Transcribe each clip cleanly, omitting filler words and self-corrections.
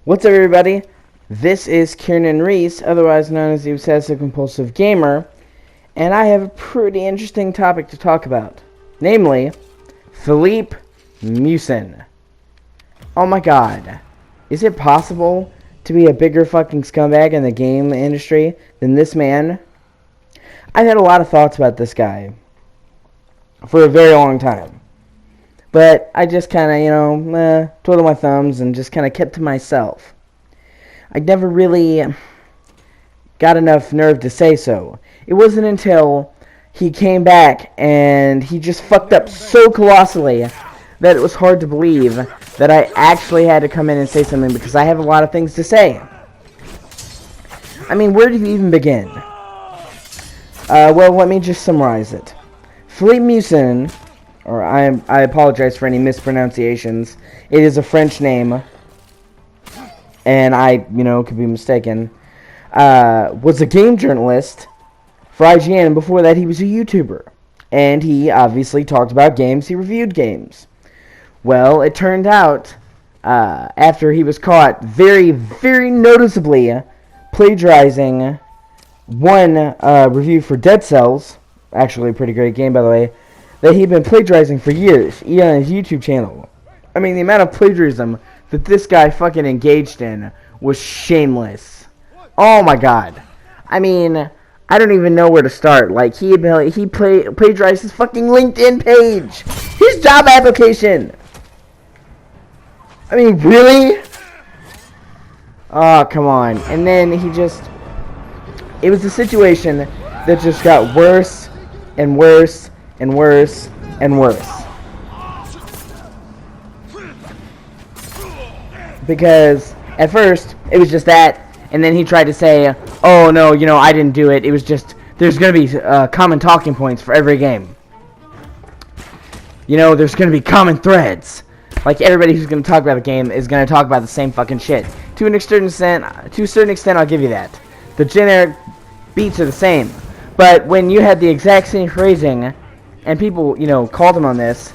What's up, everybody? This is Kieran Reese, otherwise known as the Obsessive Compulsive Gamer, and I have a pretty interesting topic to talk about. Namely, Filip Mucin. Oh my god. Is it possible to be a bigger fucking scumbag in the game industry than this man? I've had a lot of thoughts about this guy for a very long time. But I just kind of, twiddled my thumbs and just kind of kept to myself. I never really got enough nerve to say so. It wasn't until he came back and he just fucked up so colossally that it was hard to believe that I actually had to come in and say something, because I have a lot of things to say. I mean, where do you even begin? Well, let me just summarize it. Filip Mucin, or I apologize for any mispronunciations. It is a French name, and I, could be mistaken. Was a game journalist for IGN, and before that he was a YouTuber. And he obviously talked about games, he reviewed games. Well, it turned out, after he was caught very, very noticeably plagiarizing one review for Dead Cells, actually a pretty great game, by the way, that he'd been plagiarizing for years, even on his YouTube channel. I mean, the amount of plagiarism that this guy fucking engaged in was shameless. Oh my god. I mean, I don't even know where to start. Like, he plagiarized his fucking LinkedIn page, his job application. I mean, really? Oh, come on. And then it was a situation that just got worse and worse and worse and worse. Because at first it was just that, and then he tried to say, oh no, I didn't do it. It was just, there's going to be common talking points for every game. There's going to be common threads. Like, everybody who's going to talk about the game is going to talk about the same fucking shit. To a certain extent, I'll give you that. The generic beats are the same. But when you had the exact same phrasing, and people, called him on this,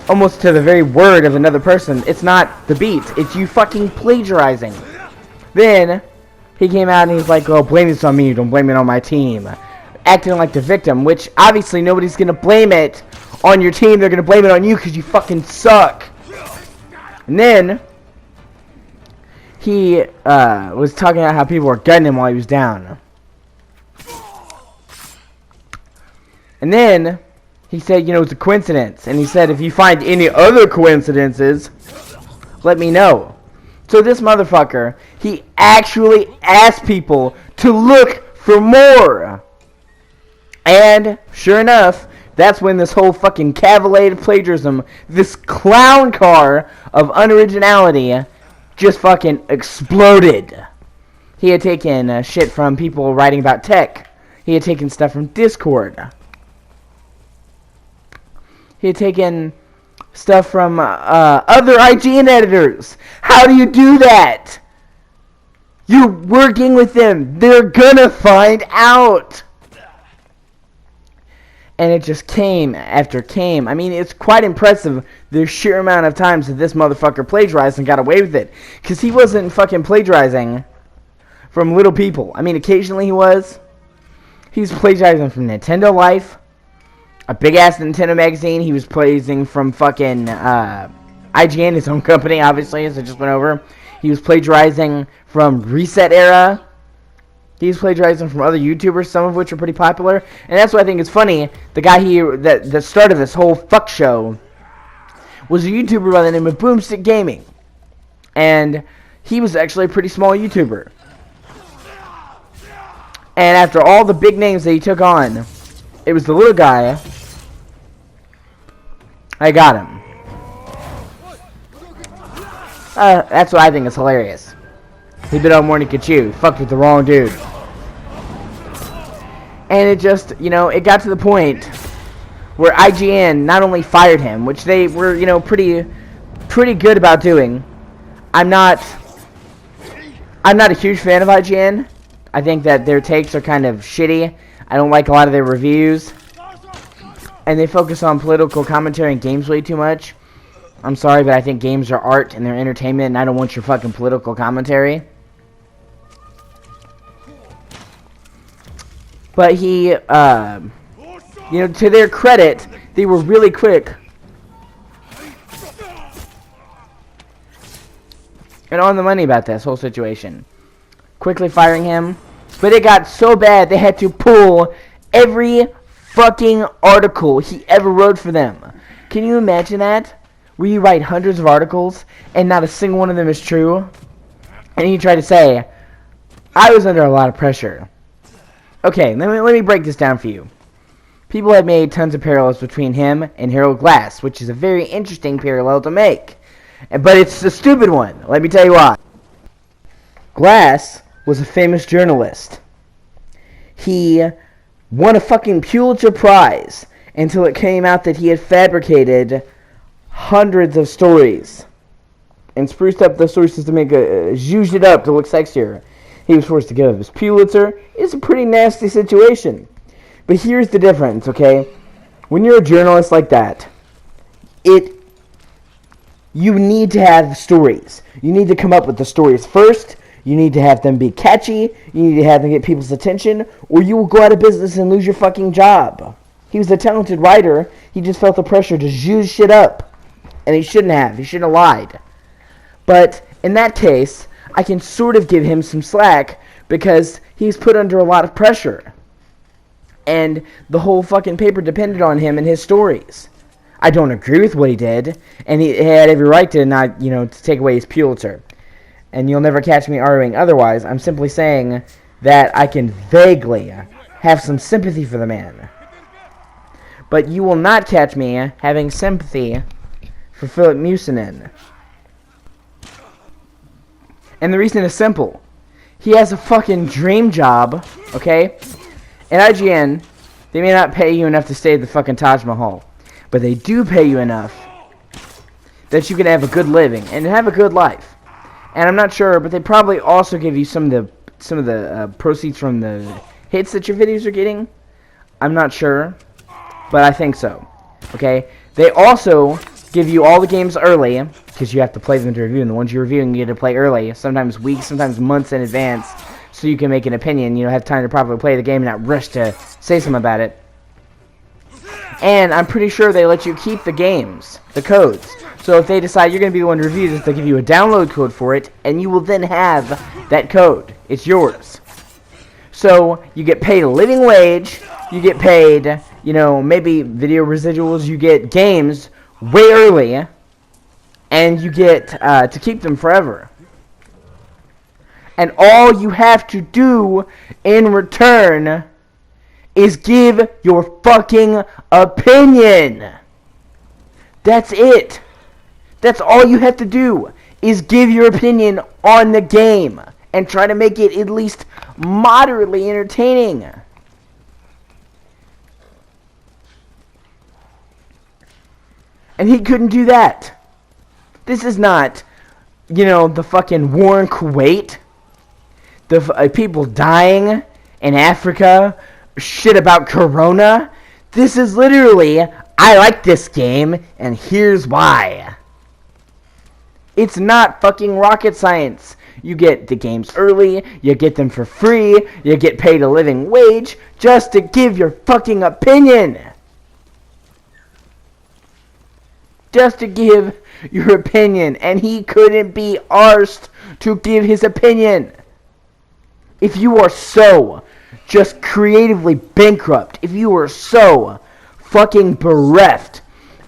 almost to the very word of another person, it's not the beat, it's you fucking plagiarizing. Then, he came out and he's like, oh, blame this on me, don't blame it on my team. Acting like the victim, which obviously nobody's gonna blame it on your team, they're gonna blame it on you because you fucking suck. And then, he was talking about how people were gutting him while he was down. And then he said, it's a coincidence. And he said, if you find any other coincidences, let me know. So this motherfucker, he actually asked people to look for more. And sure enough, that's when this whole fucking cavalier plagiarism, this clown car of unoriginality, just fucking exploded. He had taken shit from people writing about tech. He had taken stuff from Discord. He had taken stuff from other IGN editors. How do you do that? You're working with them. They're gonna find out. And it just came after came. I mean, it's quite impressive the sheer amount of times that this motherfucker plagiarized and got away with it. Because he wasn't fucking plagiarizing from little people. I mean, occasionally he was. He's plagiarizing from Nintendo Life, a big-ass Nintendo magazine. He was plagiarizing from fucking IGN, his own company, obviously, as I just went over. He was plagiarizing from Reset Era. He's plagiarizing from other YouTubers, some of which are pretty popular. And that's why I think it's funny. The guy here that started this whole fuck show was a YouTuber by the name of Boomstick Gaming. And he was actually a pretty small YouTuber. And after all the big names that he took on, it was the little guy. I got him. That's what I think is hilarious. He bit on more than he could chew. Fucked with the wrong dude. And it just, it got to the point where IGN not only fired him, which they were, pretty good about doing. I'm not a huge fan of IGN. I think that their takes are kind of shitty. I don't like a lot of their reviews. And they focus on political commentary and games way too much. I'm sorry, but I think games are art and they're entertainment, and I don't want your fucking political commentary. But he, you know, to their credit, they were really quick and on the money about this whole situation. Quickly firing him. But it got so bad they had to pull every fucking article he ever wrote for them. Can you imagine that? Where you write hundreds of articles and not a single one of them is true? And you try to say, I was under a lot of pressure. Okay, let me break this down for you. People have made tons of parallels between him and Harold Glass, which is a very interesting parallel to make. But it's a stupid one. Let me tell you why. Glass was a famous journalist. He won a fucking Pulitzer Prize until it came out that he had fabricated hundreds of stories and spruced up the sources to make zhuzhed it up to look sexier. He was forced to give up his Pulitzer. It's a pretty nasty situation. But here's the difference, okay? When you're a journalist like that, you need to have stories. You need to come up with the stories first. You need to have them be catchy. You need to have them get people's attention, or you will go out of business and lose your fucking job. He was a talented writer. He just felt the pressure to zhuzh shit up. And he shouldn't have. He shouldn't have lied. But in that case, I can sort of give him some slack because he's put under a lot of pressure. And the whole fucking paper depended on him and his stories. I don't agree with what he did, and he had every right to not, to take away his Pulitzer. And you'll never catch me arguing otherwise. I'm simply saying that I can vaguely have some sympathy for the man. But you will not catch me having sympathy for Filip Mucin. And the reason is simple. He has a fucking dream job, okay? At IGN, they may not pay you enough to stay at the fucking Taj Mahal. But they do pay you enough that you can have a good living and have a good life. And I'm not sure, but they probably also give you some of the proceeds from the hits that your videos are getting. I'm not sure, but I think so. Okay? They also give you all the games early, because you have to play them to review, and the ones you're reviewing you get to play early, sometimes weeks, sometimes months in advance, so you can make an opinion, have time to properly play the game and not rush to say something about it. And I'm pretty sure they let you keep the games, the codes. So if they decide you're going to be the one to review this, they'll give you a download code for it, and you will then have that code. It's yours. So you get paid a living wage, you get paid, maybe video residuals, you get games way early, and you get to keep them forever. And all you have to do in return is give your fucking opinion. That's it. That's all you have to do, is give your opinion on the game and try to make it at least moderately entertaining. And he couldn't do that. This is not, the fucking war in Kuwait, the people dying in Africa, shit about Corona. This is literally, I like this game, and here's why. It's not fucking rocket science. You get the games early, you get them for free, you get paid a living wage just to give your fucking opinion. Just to give your opinion, and he couldn't be arsed to give his opinion. If you are so just creatively bankrupt, if you are so fucking bereft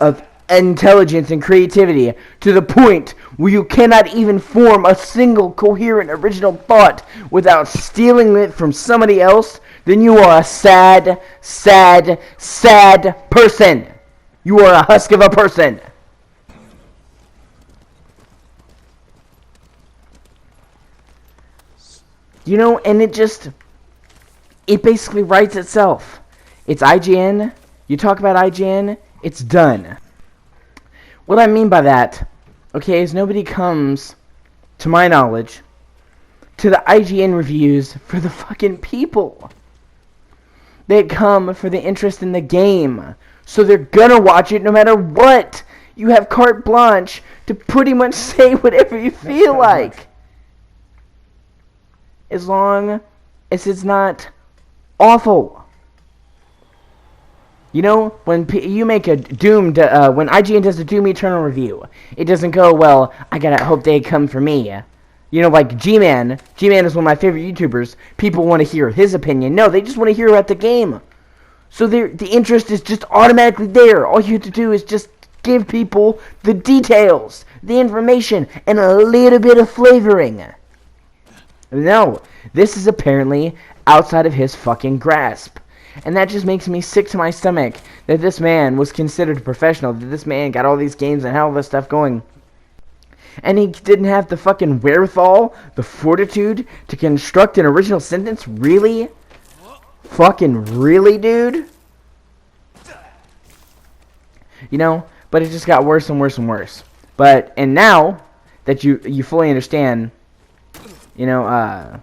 of intelligence and creativity to the point where you cannot even form a single coherent original thought without stealing it from somebody else, then you are a sad, sad, sad person. You are a husk of a person. And it basically writes itself. It's IGN. You talk about IGN, it's done. What I mean by that, is nobody comes, to my knowledge, to the IGN reviews for the fucking people. They come for the interest in the game. So they're gonna watch it no matter what. You have carte blanche to pretty much say whatever you feel like. As long as it's not awful. You know, when you make a Doom, when IGN does a Doom Eternal review, it doesn't go, well, I gotta hope they come for me. You know, like G-Man. G-Man is one of my favorite YouTubers. People want to hear his opinion. No, they just want to hear about the game. So the interest is just automatically there. All you have to do is just give people the details, the information, and a little bit of flavoring. No, this is apparently outside of his fucking grasp. And that just makes me sick to my stomach that this man was considered a professional, that this man got all these games and had all this stuff going. And he didn't have the fucking wherewithal, the fortitude to construct an original sentence? Really? Fucking really, dude? You know, but it just got worse and worse and worse. And now that you fully understand, you know,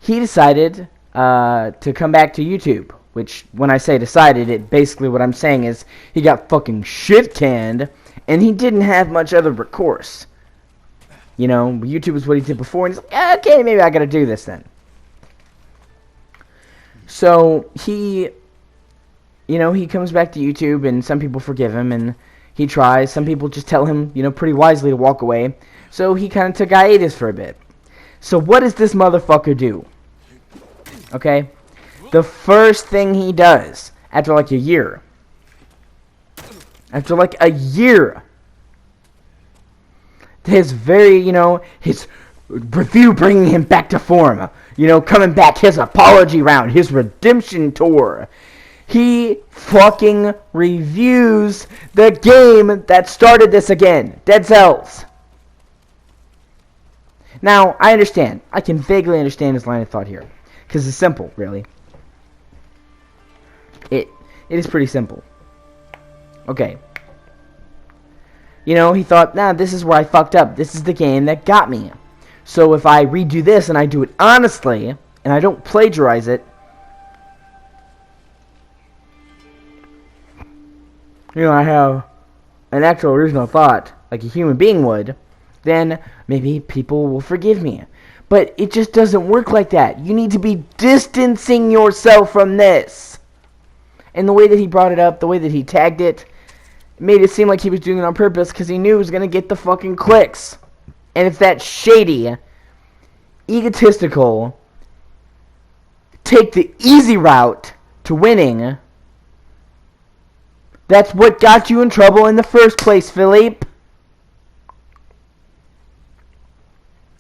he decided to come back to YouTube. Which, when I say decided, it basically what I'm saying is he got fucking shit canned. And he didn't have much other recourse. You know, YouTube is what he did before, and he's like, okay, maybe I gotta do this then. So, he comes back to YouTube, and some people forgive him, and he tries. Some people just tell him, you know, pretty wisely to walk away. So, he kind of took hiatus for a bit. So, what does this motherfucker do? Okay? The first thing he does, after like a year, his his review bringing him back to form, you know, coming back, his apology round, his redemption tour, he fucking reviews the game that started this again, Dead Cells. Now, I understand. I can vaguely understand his line of thought here, because it's simple, really. It is pretty simple. Okay. You know, he thought, nah, this is where I fucked up. This is the game that got me. So if I redo this and I do it honestly, and I don't plagiarize it, you know, I have an actual original thought, like a human being would, then maybe people will forgive me. But it just doesn't work like that. You need to be distancing yourself from this. And the way that he brought it up, the way that he tagged it, made it seem like he was doing it on purpose because he knew he was going to get the fucking clicks. And if that shady, egotistical, take the easy route to winning, that's what got you in trouble in the first place, Filip.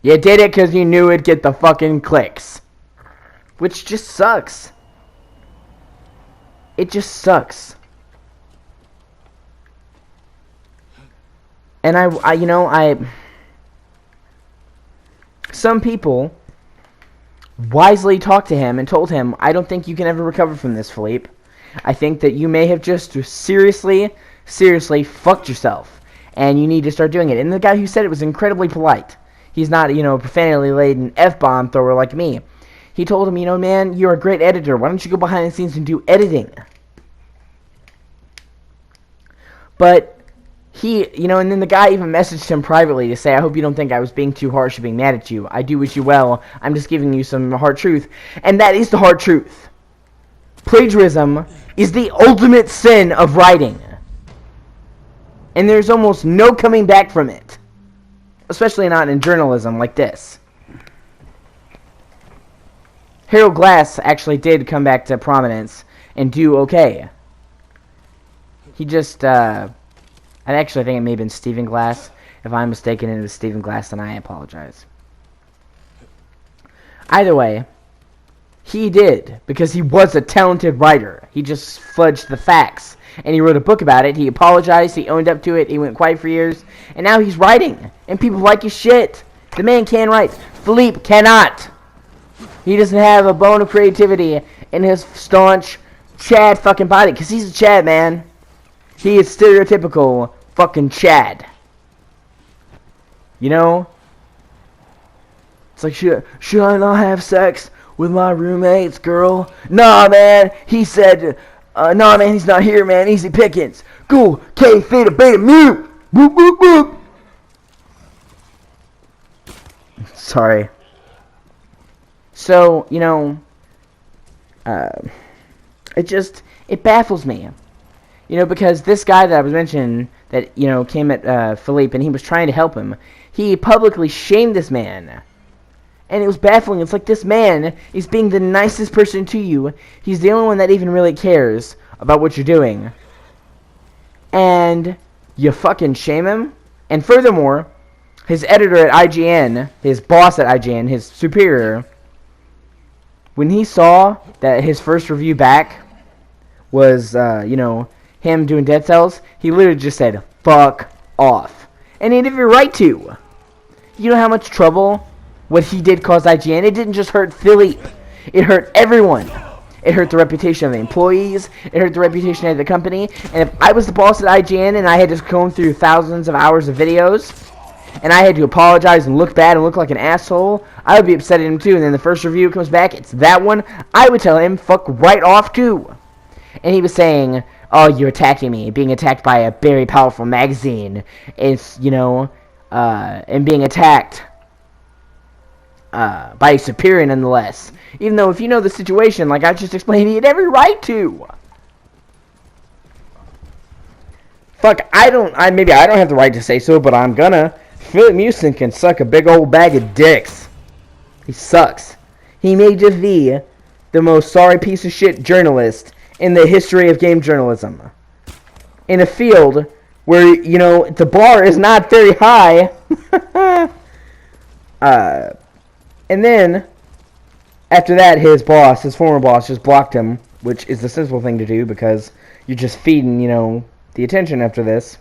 You did it because you knew it'd get the fucking clicks. Which just sucks. It just sucks. And some people wisely talked to him and told him, I don't think you can ever recover from this, Filip. I think that you may have just seriously fucked yourself. And you need to start doing it. And the guy who said it was incredibly polite. He's not, a profanity-laden F-bomb thrower like me. He told him, man, you're a great editor. Why don't you go behind the scenes and do editing? But he, and then the guy even messaged him privately to say, I hope you don't think I was being too harsh or being mad at you. I do wish you well. I'm just giving you some hard truth. And that is the hard truth. Plagiarism is the ultimate sin of writing. And there's almost no coming back from it. Especially not in journalism like this. Harold Glass actually did come back to prominence and do okay. He just, I actually think it may have been Stephen Glass. If I'm mistaken and it was Stephen Glass, then I apologize. Either way, he did, because he was a talented writer. He just fudged the facts. And he wrote a book about it. He apologized. He owned up to it. He went quiet for years. And now he's writing. And people like his shit. The man can write. Filip cannot. He doesn't have a bone of creativity in his staunch Chad fucking body. Because he's a Chad, man. He is stereotypical fucking Chad. It's like, should I not have sex with my roommates, girl? Nah, man. He said, Nah, man, he's not here, man. Easy pickings. Go, K, theta, beta, mu. Boop, boop, boop. Sorry. So, you know, it baffles me. You know, because this guy that I was mentioning that, you know, came at Filip and he was trying to help him, he publicly shamed this man. And it was baffling. It's like this man is being the nicest person to you. He's the only one that even really cares about what you're doing. And you fucking shame him? And furthermore, his editor at IGN, his boss at IGN, his superior, when he saw that his first review back was, you know, him doing Dead Cells, he literally just said, fuck off. And he had every right to. You know how much trouble what he did caused IGN? It didn't just hurt Filip. It hurt everyone. It hurt the reputation of the employees. It hurt the reputation of the company. And if I was the boss at IGN and I had to comb through thousands of hours of videos, and I had to apologize and look bad and look like an asshole, I would be upset at him too. And then the first review comes back, it's that one, I would tell him, fuck right off too. And he was saying, oh, you're attacking me, being attacked by a very powerful magazine. It's, you know, and being attacked by a superior nonetheless. Even though if you know the situation, like I just explained, he had every right to. Fuck, maybe I don't have the right to say so, but I'm gonna. Filip Mucin can suck a big old bag of dicks. He sucks. He may just be the most sorry piece of shit journalist in the history of game journalism. In a field where, you know, the bar is not very high. And then, after that, his former boss, just blocked him, which is the sensible thing to do because you're just feeding, you know, the attention after this.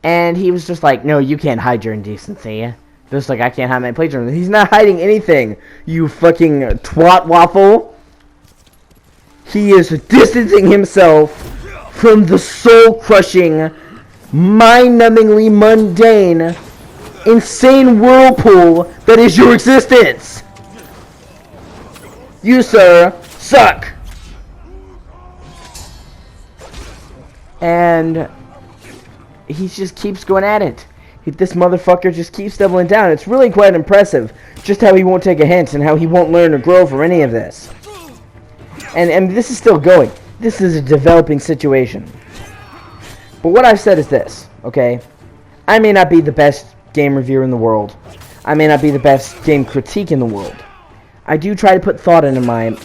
And he was just like, no, you can't hide your indecency. Just like I can't hide my plagiarism. He's not hiding anything, you fucking twat waffle. He is distancing himself from the soul-crushing, mind-numbingly mundane, insane whirlpool that is your existence. You, sir, suck. And he just keeps going at it. This motherfucker just keeps doubling down. It's really quite impressive just how he won't take a hint and how he won't learn or grow from any of this. And this is still going. This is a developing situation. But what I've said is this, okay? I may not be the best game reviewer in the world. I may not be the best game critique in the world. I do try to put thought into my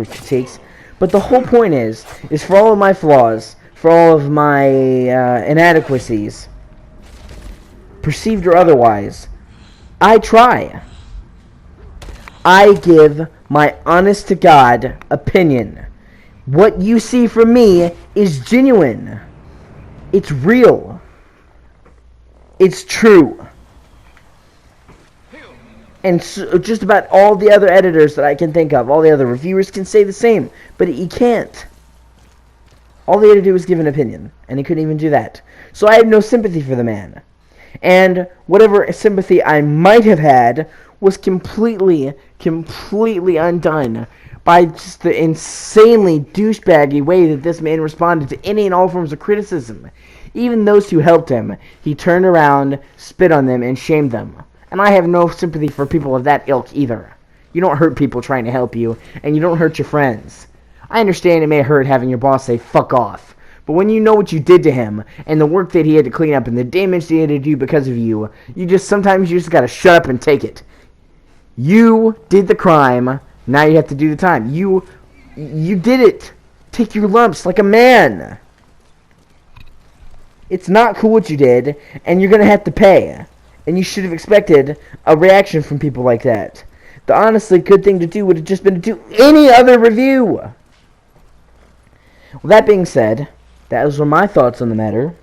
critiques, but the whole point is for all of my flaws, for all of my inadequacies, perceived or otherwise, I try. I give my honest-to-God opinion. What you see from me is genuine. It's real. It's true. And so just about all the other editors that I can think of, all the other reviewers can say the same, but he can't. All they had to do was give an opinion, and he couldn't even do that. So I have no sympathy for the man. And whatever sympathy I might have had was completely undone by just the insanely douchebaggy way that this man responded to any and all forms of criticism. Even those who helped him, he turned around, spit on them, and shamed them. And I have no sympathy for people of that ilk either. You don't hurt people trying to help you, and you don't hurt your friends. I understand it may hurt having your boss say, fuck off. But when you know what you did to him, and the work that he had to clean up, and the damage that he had to do because of you, sometimes you just gotta shut up and take it. You did the crime, now you have to do the time. You did it. Take your lumps like a man. It's not cool what you did, and you're gonna have to pay. And you should have expected a reaction from people like that. The honestly good thing to do would have just been to do any other review. Well, that being said, those were my thoughts on the matter.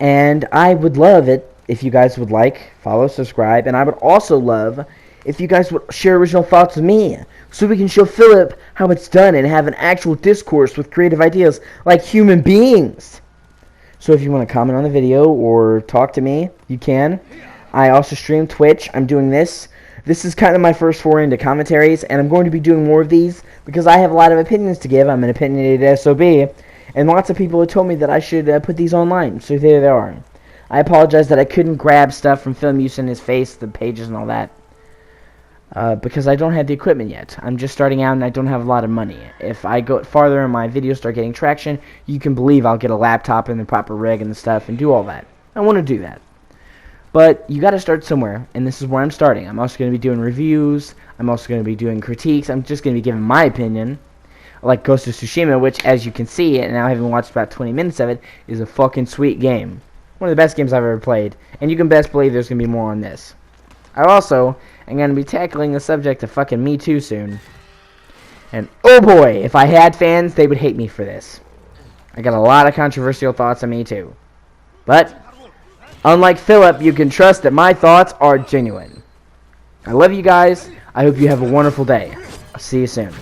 And I would love it if you guys would like, follow, subscribe. And I would also love if you guys would share original thoughts with me, so we can show Filip how it's done and have an actual discourse with creative ideas like human beings. So if you want to comment on the video or talk to me, you can. I also stream Twitch. I'm doing this This is kind of my first foray into commentaries, and I'm going to be doing more of these because I have a lot of opinions to give. I'm an opinionated SOB, and lots of people have told me that I should put these online, so there they are. I apologize that I couldn't grab stuff from Filip Mucin, his face, the pages, and all that, because I don't have the equipment yet. I'm just starting out, and I don't have a lot of money. If I go farther and my videos start getting traction, you can believe I'll get a laptop and the proper rig and the stuff and do all that. I want to do that. But you got to start somewhere, and this is where I'm starting. I'm also going to be doing reviews. I'm also going to be doing critiques. I'm just going to be giving my opinion. Like Ghost of Tsushima, which, as you can see, and now having watched about 20 minutes of it, is a fucking sweet game. One of the best games I've ever played. And you can best believe there's going to be more on this. I also am going to be tackling the subject of fucking Me Too soon. And, oh boy, if I had fans, they would hate me for this. I got a lot of controversial thoughts on Me Too. But unlike Philip, you can trust that my thoughts are genuine. I love you guys. I hope you have a wonderful day. I'll see you soon.